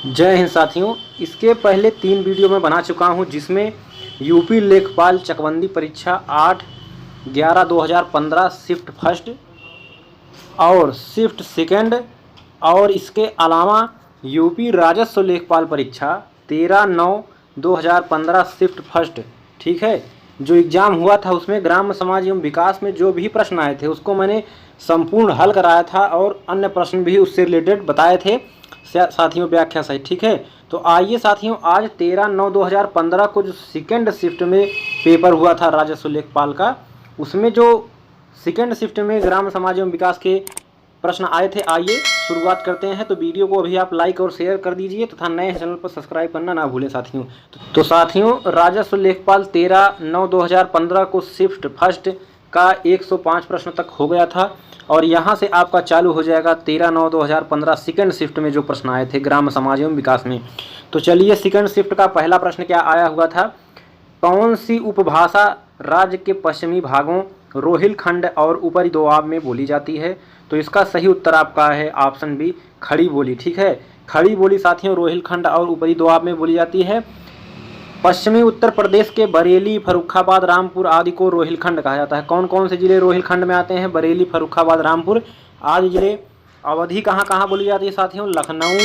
जय हिंद साथियों। इसके पहले 3 वीडियो मैं बना चुका हूं जिसमें यूपी लेखपाल चकबंदी परीक्षा 8/11/2015 शिफ्ट फर्स्ट और शिफ्ट सेकंड और इसके अलावा यूपी राजस्व लेखपाल परीक्षा 13/9/2015 शिफ्ट फर्स्ट, ठीक है, जो एग्ज़ाम हुआ था उसमें ग्राम समाज एवं विकास में जो भी प्रश्न आए थे उसको मैंने संपूर्ण हल कराया था और अन्य प्रश्न भी उससे रिलेटेड बताए थे साथियों, व्याख्या सहित। ठीक है, तो आइए साथियों, आज 13/9/2015 को जो सेकेंड शिफ्ट में पेपर हुआ था राजस्व लेखपाल का, उसमें जो सेकेंड शिफ्ट में ग्राम समाज एवं विकास के प्रश्न आए थे, आइए शुरुआत करते हैं। तो वीडियो को अभी आप लाइक और शेयर कर दीजिए तथा नए चैनल पर सब्सक्राइब करना ना भूलें साथियों। तो साथियों, राजस्व लेखपाल 13/9/2015 को शिफ्ट फर्स्ट का 105 प्रश्न तक हो गया था और यहाँ से आपका चालू हो जाएगा 13/9/2015 सेकेंड शिफ्ट में जो प्रश्न आए थे ग्राम समाज एवं विकास में। तो चलिए, सेकेंड शिफ्ट का पहला प्रश्न क्या आया हुआ था, कौन सी उपभाषा राज्य के पश्चिमी भागों रोहिलखंड और ऊपरी दोआब में बोली जाती है? तो इसका सही उत्तर आपका है ऑप्शन बी, खड़ी बोली। ठीक है, खड़ी बोली साथियों रोहिलखंड और ऊपरी दोआब में बोली जाती है। पश्चिमी उत्तर प्रदेश के बरेली, फर्रुखाबाद, रामपुर आदि को रोहिलखंड कहा जाता है। कौन कौन से जिले रोहिलखंड में आते हैं? बरेली, फर्रुखाबाद, रामपुर आदि जिले। अवधि कहाँ कहाँ बोली जाती है साथियों? लखनऊ,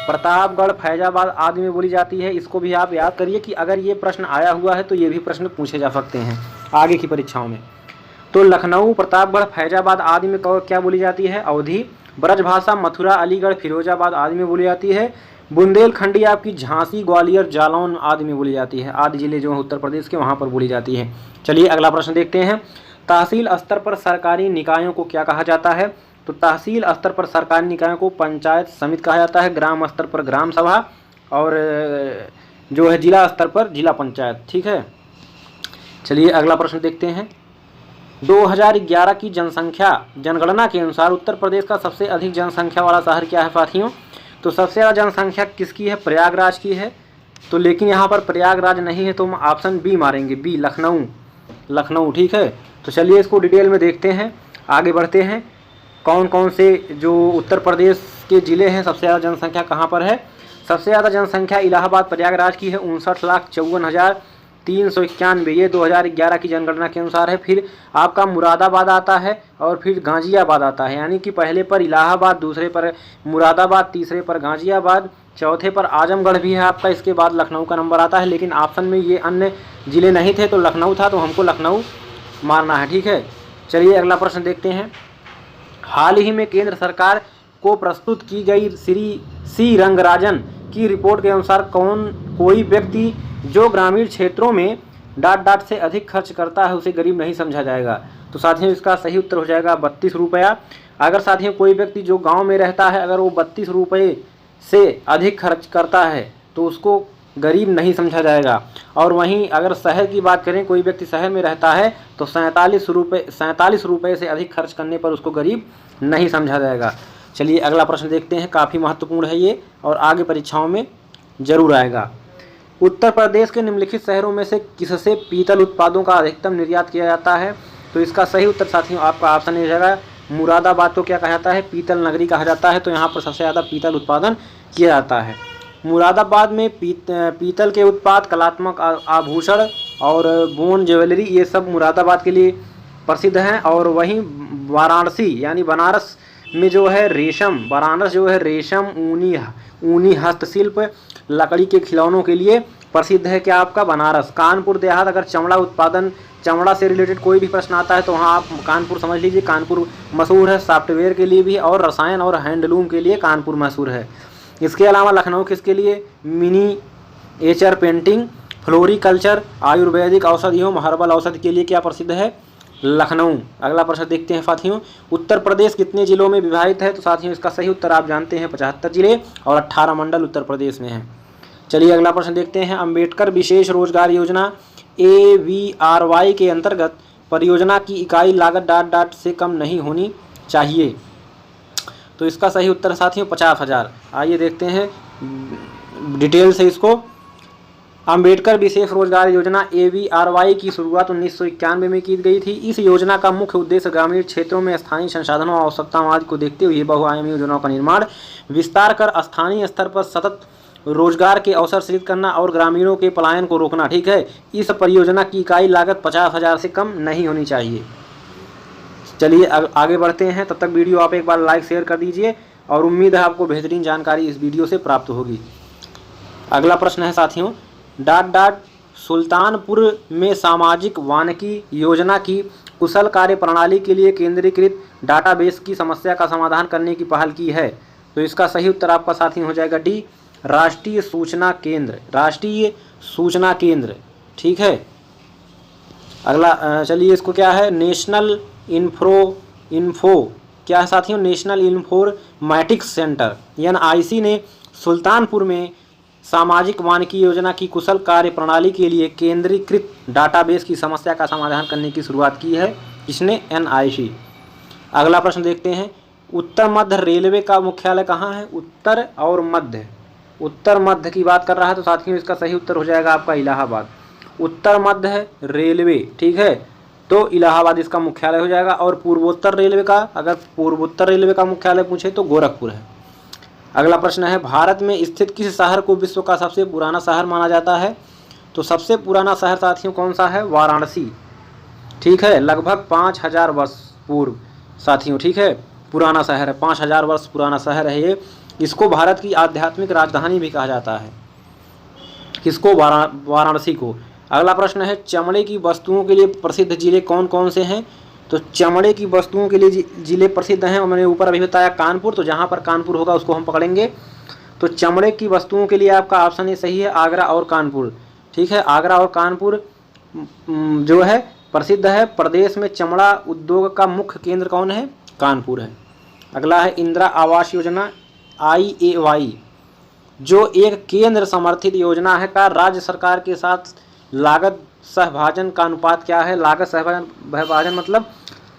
प्रतापगढ़, फैजाबाद आदि में बोली जाती है। इसको भी आप याद करिए कि अगर ये प्रश्न आया हुआ है तो ये भी प्रश्न पूछे जा सकते हैं आगे की परीक्षाओं में। तो लखनऊ, प्रतापगढ़, फैजाबाद आदि में क्या बोली जाती है? अवधि। ब्रजभाषा मथुरा, अलीगढ़, फिरोजाबाद आदि में बोली जाती है। बुंदेलखंडी आपकी झांसी, ग्वालियर, जालौन आदि में बोली जाती है। आदि जिले जो हैं उत्तर प्रदेश के, वहाँ पर बोली जाती है। चलिए अगला प्रश्न देखते हैं। तहसील स्तर पर सरकारी निकायों को क्या कहा जाता है? तो तहसील स्तर पर सरकारी निकायों को पंचायत समिति कहा जाता है। ग्राम स्तर पर ग्राम सभा और जो है जिला स्तर पर जिला पंचायत। ठीक है, चलिए अगला प्रश्न देखते हैं। 2011 की जनगणना के अनुसार उत्तर प्रदेश का सबसे अधिक जनसंख्या वाला शहर क्या है साथियों? तो सबसे ज़्यादा जनसंख्या किसकी है? प्रयागराज की है। तो लेकिन यहाँ पर प्रयागराज नहीं है तो हम ऑप्शन बी मारेंगे, बी, लखनऊ। ठीक है, तो चलिए इसको डिटेल में देखते हैं, आगे बढ़ते हैं। कौन कौन से जो उत्तर प्रदेश के ज़िले हैं, सबसे ज़्यादा जनसंख्या कहाँ पर है? सबसे ज़्यादा जनसंख्या इलाहाबाद प्रयागराज की है, 59,54,391। ये 2011 की जनगणना के अनुसार है। फिर आपका मुरादाबाद आता है और फिर गाज़ियाबाद आता है, यानी कि पहले पर इलाहाबाद, दूसरे पर मुरादाबाद, तीसरे पर गाज़ियाबाद, चौथे पर आजमगढ़ भी है आपका। इसके बाद लखनऊ का नंबर आता है, लेकिन ऑप्शन में ये अन्य ज़िले नहीं थे तो लखनऊ था, तो हमको लखनऊ मारना है। ठीक है, चलिए अगला प्रश्न देखते हैं। हाल ही में केंद्र सरकार को प्रस्तुत की गई श्री सी रंगराजन की रिपोर्ट के अनुसार कोई व्यक्ति जो ग्रामीण क्षेत्रों में ... से अधिक खर्च करता है उसे गरीब नहीं समझा जाएगा। तो साथियों इसका सही उत्तर हो जाएगा 32 रुपया। अगर साथियों कोई व्यक्ति जो गांव में रहता है अगर वो 32 रुपये से अधिक खर्च करता है तो उसको गरीब नहीं समझा जाएगा। और वहीं अगर शहर की बात करें, कोई व्यक्ति शहर में रहता है तो 47 रुपये से अधिक खर्च करने पर उसको गरीब नहीं समझा जाएगा। चलिए अगला प्रश्न देखते हैं, काफ़ी महत्वपूर्ण है ये और आगे परीक्षाओं में जरूर आएगा। उत्तर प्रदेश के निम्नलिखित शहरों में से किससे पीतल उत्पादों का अधिकतम निर्यात किया जाता है? तो इसका सही उत्तर साथियों आपका ऑप्शन हो जाएगा मुरादाबाद को क्या कहा जाता है? पीतल नगरी कहा जाता है। तो यहाँ पर सबसे ज़्यादा पीतल उत्पादन किया जाता है। मुरादाबाद में पीतल के उत्पाद, कलात्मक आभूषण और बोन ज्वेलरी, ये सब मुरादाबाद के लिए प्रसिद्ध हैं। और वहीं वाराणसी यानी बनारस में जो है रेशम, ऊनी हस्तशिल्प, लकड़ी के खिलौनों के लिए प्रसिद्ध है। क्या आपका? बनारस। कानपुर देहात, अगर चमड़ा उत्पादन, चमड़ा से रिलेटेड कोई भी प्रश्न आता है तो वहाँ आप कानपुर समझ लीजिए। कानपुर मशहूर है सॉफ्टवेयर के लिए भी और रसायन और हैंडलूम के लिए कानपुर मशहूर है। इसके अलावा लखनऊ किसके लिए? मिनीएचर पेंटिंग, फ्लोरिकल्चर, आयुर्वेदिक औषधियों, हर्बल औषधि के लिए क्या प्रसिद्ध है? लखनऊ। अगला प्रश्न देखते हैं साथियों। उत्तर प्रदेश कितने जिलों में विभाजित है? तो साथियों इसका सही उत्तर आप जानते हैं 75 जिले और 18 मंडल उत्तर प्रदेश में हैं। चलिए अगला प्रश्न देखते हैं। अंबेडकर विशेष रोजगार योजना AVRY के अंतर्गत परियोजना की इकाई लागत ... से कम नहीं होनी चाहिए। तो इसका सही उत्तर साथियों 50,000। आइए देखते हैं डिटेल से इसको। अंबेडकर विशेष रोजगार योजना AVRY की शुरुआत 1991 में की गई थी। इस योजना का मुख्य उद्देश्य ग्रामीण क्षेत्रों में स्थानीय संसाधनों और आवश्यकताओं आदि को देखते हुए बहुआयामी योजनाओं का निर्माण, विस्तार कर स्थानीय स्तर पर सतत रोजगार के अवसर सृजित करना और ग्रामीणों के पलायन को रोकना। ठीक है, इस परियोजना की इकाई लागत 50,000 से कम नहीं होनी चाहिए। चलिए आगे बढ़ते हैं। तब तक वीडियो आप एक बार लाइक शेयर कर दीजिए और उम्मीद है आपको बेहतरीन जानकारी इस वीडियो से प्राप्त होगी। अगला प्रश्न है साथियों, सुल्तानपुर में सामाजिक वानिकी योजना की कुशल कार्य प्रणाली के लिए केंद्रीकृत डाटाबेस की समस्या का समाधान करने की पहल की है। तो इसका सही उत्तर आपका साथियों हो जाएगा डी, राष्ट्रीय सूचना केंद्र। राष्ट्रीय सूचना केंद्र, ठीक है। अगला चलिए, इसको क्या है, नेशनल इन्फो क्या है साथियों, नेशनल इन्फॉर्मेटिक्स सेंटर NIC ने सुल्तानपुर में सामाजिक वानिकी योजना की कुशल कार्य प्रणाली के लिए केंद्रीकृत डाटाबेस की समस्या का समाधान करने की शुरुआत की है। इसने NIC। अगला प्रश्न देखते हैं, उत्तर मध्य रेलवे का मुख्यालय कहाँ है? उत्तर और मध्य, उत्तर मध्य की बात कर रहा है तो साथियों इसका सही उत्तर हो जाएगा आपका इलाहाबाद। उत्तर मध्य रेलवे, ठीक है, तो इलाहाबाद इसका मुख्यालय हो जाएगा। और पूर्वोत्तर रेलवे का, अगर पूर्वोत्तर रेलवे का मुख्यालय पूछे तो गोरखपुर है। अगला प्रश्न है, भारत में स्थित किस शहर को विश्व का सबसे पुराना शहर माना जाता है? तो सबसे पुराना शहर साथियों कौन सा है? वाराणसी, ठीक है, लगभग 5000 वर्ष पूर्व साथियों, ठीक है, पुराना शहर है, 5000 वर्ष पुराना शहर है ये। इसको भारत की आध्यात्मिक राजधानी भी कहा जाता है, किसको? वाराणसी को। अगला प्रश्न है, चमड़े की वस्तुओं के लिए प्रसिद्ध जिले कौन कौन से हैं? तो चमड़े की वस्तुओं के लिए जिले प्रसिद्ध हैं, और मैंने ऊपर अभी बताया कानपुर, तो जहाँ पर कानपुर होगा उसको हम पकड़ेंगे। तो चमड़े की वस्तुओं के लिए आपका ऑप्शन ये सही है, आगरा और कानपुर, ठीक है। आगरा और कानपुर जो है प्रसिद्ध है। प्रदेश में चमड़ा उद्योग का मुख्य केंद्र कौन है? कानपुर है। अगला है, इंदिरा आवास योजना IAY जो एक केंद्र समर्थित योजना है का राज्य सरकार के साथ लागत सहभाजन का अनुपात क्या है? लागत सहभाजन मतलब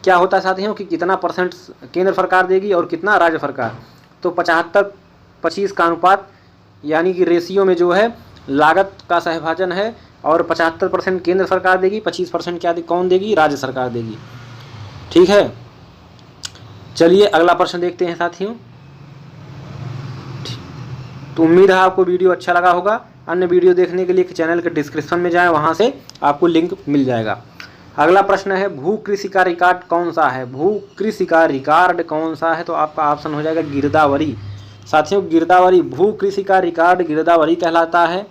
क्या होता है साथियों कि कितना % केंद्र सरकार देगी और कितना राज्य सरकार। तो 75-25 का अनुपात, यानी कि रेशियो में जो है लागत का सहभाजन है, और 75% केंद्र सरकार देगी, 25% क्या कौन देगी? राज्य सरकार देगी, ठीक है। चलिए अगला प्रश्न देखते हैं साथियों। तो उम्मीद है आपको वीडियो अच्छा लगा होगा। अन्य वीडियो देखने के लिए चैनल के डिस्क्रिप्शन में जाएं, वहां से आपको लिंक मिल जाएगा। अगला प्रश्न है, भू कृषि का रिकॉर्ड कौन सा है? भू कृषि का रिकॉर्ड कौन सा है? तो आपका ऑप्शन हो जाएगा गिरदावरी। साथियों गिरदावरी, भू कृषि का रिकॉर्ड गिरदावरी कहलाता है।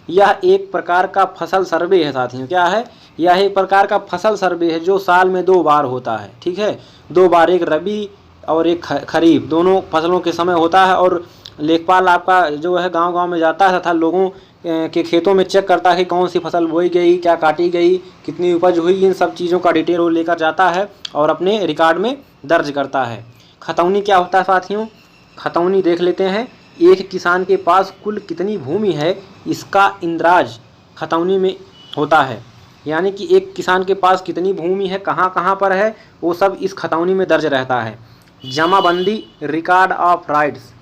यह एक प्रकार का फसल सर्वे है साथियों। क्या है? यह एक प्रकार का फसल सर्वे है जो साल में 2 बार होता है, ठीक है, 2 बार, एक रबी और एक खरीफ, दोनों फसलों के समय होता है। और लेखपाल आपका जो है गांव-गांव में जाता है तथा लोगों के खेतों में चेक करता है कि कौन सी फसल बोई गई, क्या काटी गई, कितनी उपज हुई, इन सब चीज़ों का डिटेल वो लेकर जाता है और अपने रिकॉर्ड में दर्ज करता है। खतौनी क्या होता है साथियों? खतौनी देख लेते हैं। एक किसान के पास कुल कितनी भूमि है, इसका इंद्राज खतौनी में होता है। यानी कि एक किसान के पास कितनी भूमि है, कहाँ कहाँ पर है, वो सब इस खतौनी में दर्ज रहता है। जमाबंदी, रिकॉर्ड ऑफ राइट्स,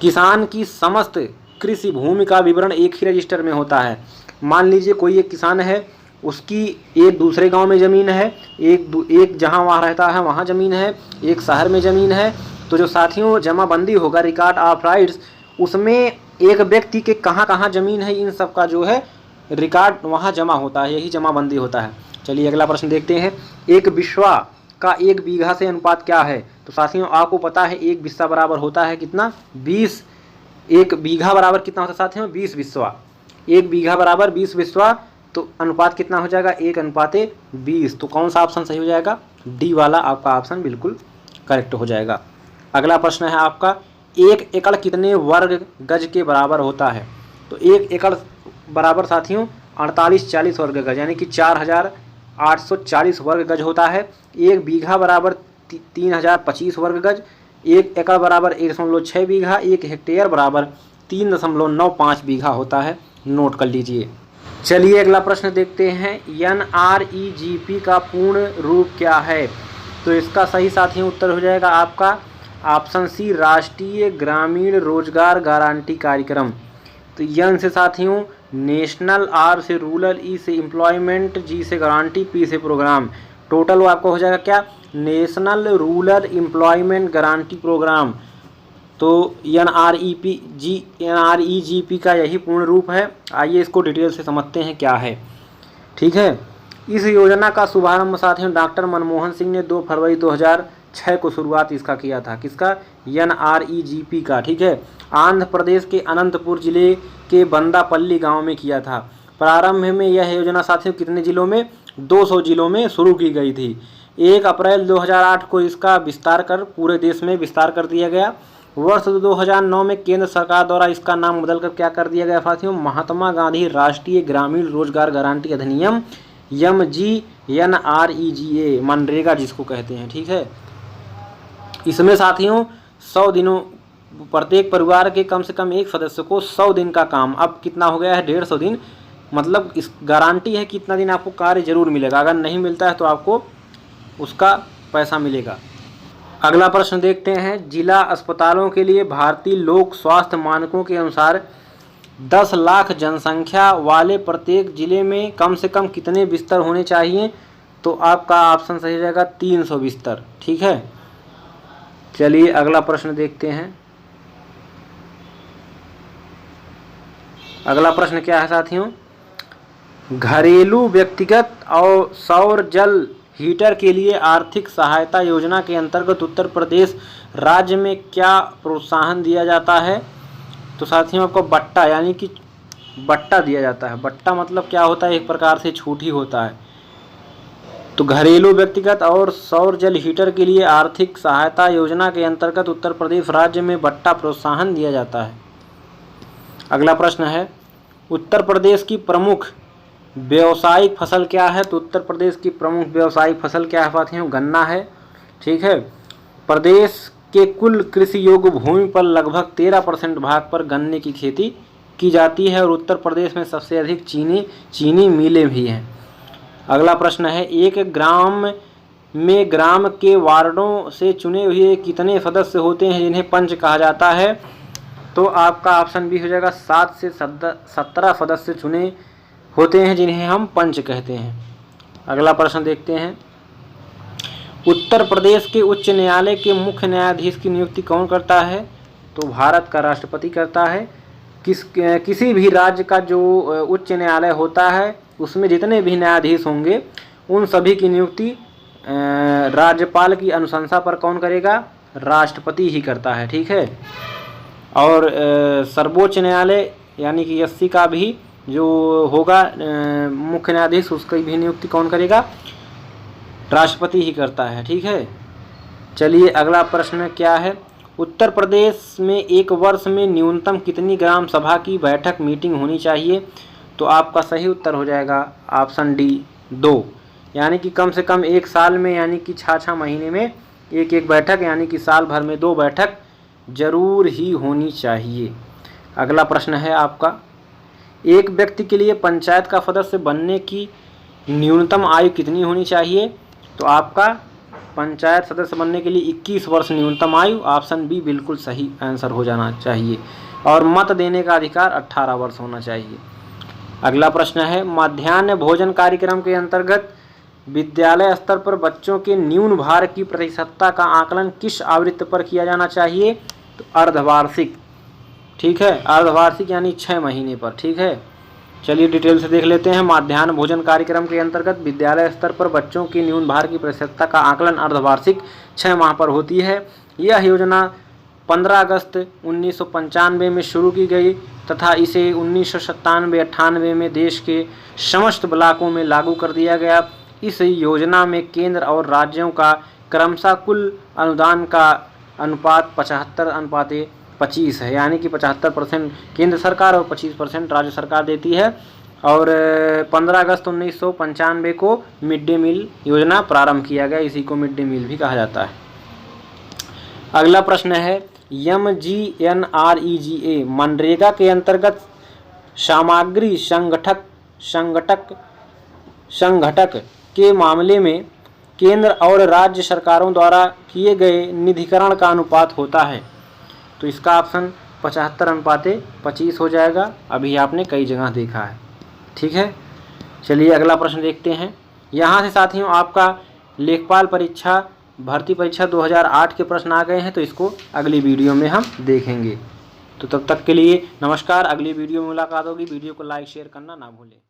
किसान की समस्त कृषि भूमि का विवरण एक ही रजिस्टर में होता है। मान लीजिए कोई एक किसान है, उसकी एक दूसरे गांव में ज़मीन है, एक जहां वहाँ रहता है वहाँ ज़मीन है, एक शहर में ज़मीन है। तो जो साथियों जमाबंदी होगा, रिकॉर्ड ऑफ राइट्स, उसमें एक व्यक्ति के कहाँ कहाँ ज़मीन है, इन सब का जो है रिकॉर्ड वहाँ जमा होता है, यही जमाबंदी होता है। चलिए अगला प्रश्न देखते हैं। एक बिस्वा का 1 बीघा से अनुपात क्या है? तो साथियों आपको पता है 1 बिस्वा बराबर होता है कितना? 20। 1 बीघा बराबर कितना होता है साथियों? 20 बिस्वा। 1 बीघा बराबर 20 बिस्वा, तो अनुपात कितना हो जाएगा? 1:20। तो कौन सा ऑप्शन सही हो जाएगा? डी वाला आपका ऑप्शन बिल्कुल करेक्ट हो जाएगा। अगला प्रश्न है आपका, 1 एकड़ कितने वर्ग गज के बराबर होता है? तो 1 एकड़ बराबर साथियों 48-40 वर्ग गज, यानी कि 4840 वर्ग गज होता है। 1 बीघा बराबर 3025 वर्ग गज, 1 एकड़ बराबर 1.6 बीघा, 1 हेक्टेयर बराबर 3.95 बीघा होता है। नोट कर लीजिए। चलिए अगला प्रश्न देखते हैं। NREGP का पूर्ण रूप क्या है? तो इसका सही साथियों उत्तर हो जाएगा आपका ऑप्शन सी, राष्ट्रीय ग्रामीण रोजगार गारंटी कार्यक्रम। तो एन से साथियों नेशनल, आर से रूरल, ई से एम्प्लॉयमेंट, जी से गारंटी, पी से प्रोग्राम। टोटल आपको हो जाएगा क्या? National rural employment guarantee program. तो NREGP का यही पूर्ण रूप है। आइए इसको डिटेल से समझते हैं क्या है। ठीक है, इस योजना का शुभारंभ साथियों डॉक्टर मनमोहन सिंह ने 2 फरवरी 2006 को शुरुआत इसका किया था। किसका? NREGP का। ठीक है, आंध्र प्रदेश के अनंतपुर जिले के बंदापल्ली गांव में किया था। प्रारंभ में यह योजना साथियों कितने जिलों में? 200 जिलों में शुरू की गई थी। 1 अप्रैल 2008 को इसका विस्तार कर पूरे देश में विस्तार कर दिया गया। वर्ष 2009 में केंद्र सरकार द्वारा इसका नाम बदलकर क्या कर दिया गया साथियों? महात्मा गांधी राष्ट्रीय ग्रामीण रोजगार गारंटी अधिनियम MGNREGA, मनरेगा जिसको कहते हैं। ठीक है, इसमें साथियों 100 दिनों, प्रत्येक परिवार के कम से कम एक सदस्य को 100 दिन का काम, अब कितना हो गया है? 150 दिन। मतलब इस गारंटी है कि इतना दिन आपको कार्य जरूर मिलेगा, अगर नहीं मिलता है तो आपको उसका पैसा मिलेगा। अगला प्रश्न देखते हैं। जिला अस्पतालों के लिए भारतीय लोक स्वास्थ्य मानकों के अनुसार 10 लाख जनसंख्या वाले प्रत्येक जिले में कम से कम कितने बिस्तर होने चाहिए? तो आपका ऑप्शन सही रहेगा 300 बिस्तर। ठीक है, चलिए अगला प्रश्न देखते हैं। अगला प्रश्न क्या है साथियों? घरेलू व्यक्तिगत और सौर जल हीटर के लिए आर्थिक सहायता योजना के अंतर्गत उत्तर प्रदेश राज्य में क्या प्रोत्साहन दिया जाता है? तो साथियों आपको बट्टा, यानी कि बट्टा दिया जाता है। बट्टा मतलब क्या होता है? एक प्रकार से छूट ही होता है। तो घरेलू व्यक्तिगत और सौर जल हीटर के लिए आर्थिक सहायता योजना के अंतर्गत उत्तर प्रदेश राज्य में बट्टा प्रोत्साहन दिया जाता है। अगला प्रश्न है, उत्तर प्रदेश की प्रमुख व्यावसायिक फसल क्या है? तो उत्तर प्रदेश की प्रमुख व्यावसायिक फसल क्या है साथियों? गन्ना है। ठीक है, प्रदेश के कुल कृषि योग्य भूमि पर लगभग 13% भाग पर गन्ने की खेती की जाती है और उत्तर प्रदेश में सबसे अधिक चीनी मिलें भी हैं। अगला प्रश्न है, एक ग्राम में ग्राम के वार्डों से चुने हुए कितने सदस्य होते हैं जिन्हें पंच कहा जाता है? तो आपका ऑप्शन बी हो जाएगा 7 से 17 सदस्य चुने होते हैं जिन्हें हम पंच कहते हैं। अगला प्रश्न देखते हैं। उत्तर प्रदेश के उच्च न्यायालय के मुख्य न्यायाधीश की नियुक्ति कौन करता है? तो भारत का राष्ट्रपति करता है। किसी भी राज्य का जो उच्च न्यायालय होता है उसमें जितने भी न्यायाधीश होंगे उन सभी की नियुक्ति राज्यपाल की अनुशंसा पर कौन करेगा? राष्ट्रपति ही करता है। ठीक है, और सर्वोच्च न्यायालय यानी कि SC का भी जो होगा मुख्य न्यायाधीश, उसकी भी नियुक्ति कौन करेगा? राष्ट्रपति ही करता है। ठीक है, चलिए अगला प्रश्न क्या है? उत्तर प्रदेश में एक वर्ष में न्यूनतम कितनी ग्राम सभा की बैठक मीटिंग होनी चाहिए? तो आपका सही उत्तर हो जाएगा ऑप्शन डी 2, यानी कि कम से कम एक साल में, यानी कि 6 महीने में एक बैठक, यानी कि साल भर में 2 बैठक जरूर ही होनी चाहिए। अगला प्रश्न है आपका, एक व्यक्ति के लिए पंचायत का सदस्य बनने की न्यूनतम आयु कितनी होनी चाहिए? तो आपका पंचायत सदस्य बनने के लिए 21 वर्ष न्यूनतम आयु, ऑप्शन बी बिल्कुल सही आंसर हो जाना चाहिए। और मत देने का अधिकार 18 वर्ष होना चाहिए। अगला प्रश्न है, मध्याह्न भोजन कार्यक्रम के अंतर्गत विद्यालय स्तर पर बच्चों के न्यून भार की प्रतिशतता का आकलन किस आवृत्ति पर किया जाना चाहिए? तो अर्धवार्षिक। ठीक है, अर्धवार्षिक यानी 6 महीने पर। ठीक है, चलिए डिटेल से देख लेते हैं। मध्याह्न भोजन कार्यक्रम के अंतर्गत विद्यालय स्तर पर बच्चों की न्यून भार की प्रतिशतता का आकलन अर्धवार्षिक 6 माह पर होती है। यह योजना 15 अगस्त 1995 में शुरू की गई तथा इसे 1997-98 में देश के समस्त ब्लॉकों में लागू कर दिया गया। इस योजना में केंद्र और राज्यों का क्रमशः कुल अनुदान का अनुपात 75:25 है, यानी कि 75% केंद्र सरकार और 25% राज्य सरकार देती है। और 15 अगस्त 1995 को मिड डे मील योजना प्रारंभ किया गया, इसी को मिड डे मील भी कहा जाता है। अगला प्रश्न है, MGNREGA मनरेगा के अंतर्गत सामग्री संगठक के मामले में केंद्र और राज्य सरकारों द्वारा किए गए निधिकरण का अनुपात होता है। तो इसका ऑप्शन 75:25 हो जाएगा। अभी आपने कई जगह देखा है। ठीक है, चलिए अगला प्रश्न देखते हैं। यहाँ से साथियों आपका लेखपाल परीक्षा भर्ती परीक्षा 2008 के प्रश्न आ गए हैं, तो इसको अगली वीडियो में हम देखेंगे। तो तब तक के लिए नमस्कार। अगली वीडियो में मुलाकात होगी। वीडियो को लाइक शेयर करना ना भूलें।